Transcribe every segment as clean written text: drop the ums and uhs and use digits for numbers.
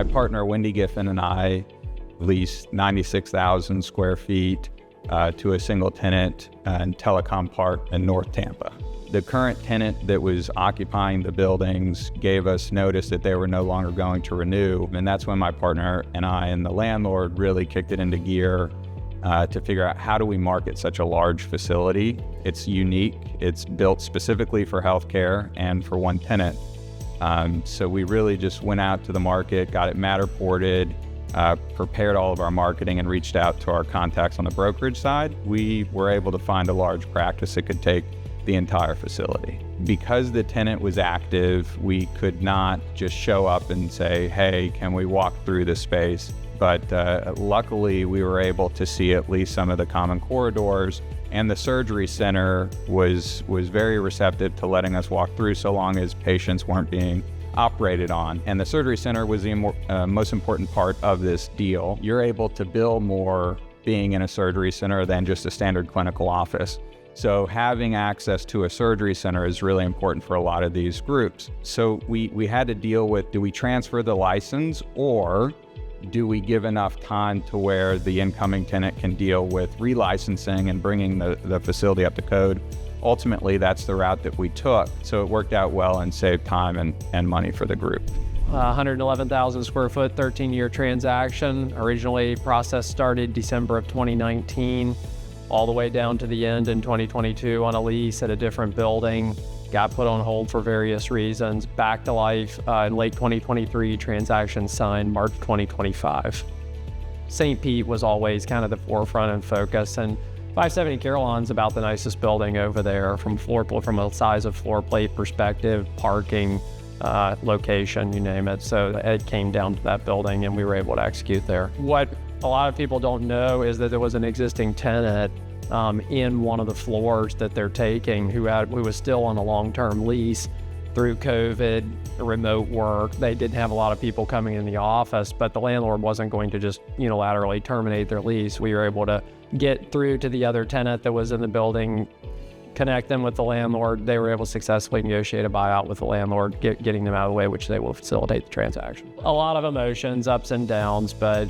My partner, Wendy Giffen, and I leased 96,000 square feet to a single tenant in Telecom Park in North Tampa. The current tenant that was occupying the buildings gave us notice that they were no longer going to renew. And that's when my partner and I and the landlord really kicked it into gear to figure out how do we market such a large facility. It's unique. It's built specifically for healthcare and for one tenant. So we really just went out to the market, got it Matterported, prepared all of our marketing, and reached out to our contacts on the brokerage side. We were able to find a large practice that could take the entire facility. Because the tenant was active, we could not just show up and say, hey, can we walk through the space? But luckily, we were able to see at least some of the common corridors, and the surgery center was very receptive to letting us walk through so long as patients weren't being operated on. And the surgery center was the most important part of this deal. You're able to bill more being in a surgery center than just a standard clinical office. So having access to a surgery center is really important for a lot of these groups. So we had to deal with, do we transfer the license, or do we give enough time to where the incoming tenant can deal with relicensing and bringing the facility up to code? Ultimately, that's the route that we took. So it worked out well and saved time and money for the group. 111,000 square foot, 13-year transaction. Originally, process started December of 2019, all the way down to the end in 2022 on a lease at a different building. Got put on hold for various reasons. Back to life in late 2023, transaction signed March 2025. St. Pete was always kind of the forefront and focus, and 570 Caroline's about the nicest building over there from a size of floor plate perspective, parking, location, you name it. So it came down to that building and we were able to execute there. What a lot of people don't know is that there was an existing tenant in one of the floors that they're taking who was still on a long-term lease. Through COVID, remote work, they didn't have a lot of people coming in the office, but the landlord wasn't going to just unilaterally terminate their lease. We were able to get through to the other tenant that was in the building, connect them with the landlord. They were able to successfully negotiate a buyout with the landlord, getting them out of the way, which they will facilitate the transaction. A lot of emotions, ups and downs, but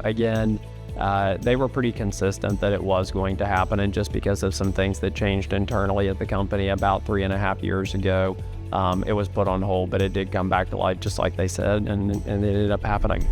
again, they were pretty consistent that it was going to happen, and just because of some things that changed internally at the company about 3.5 years ago, it was put on hold, but it did come back to life just like they said, and it ended up happening.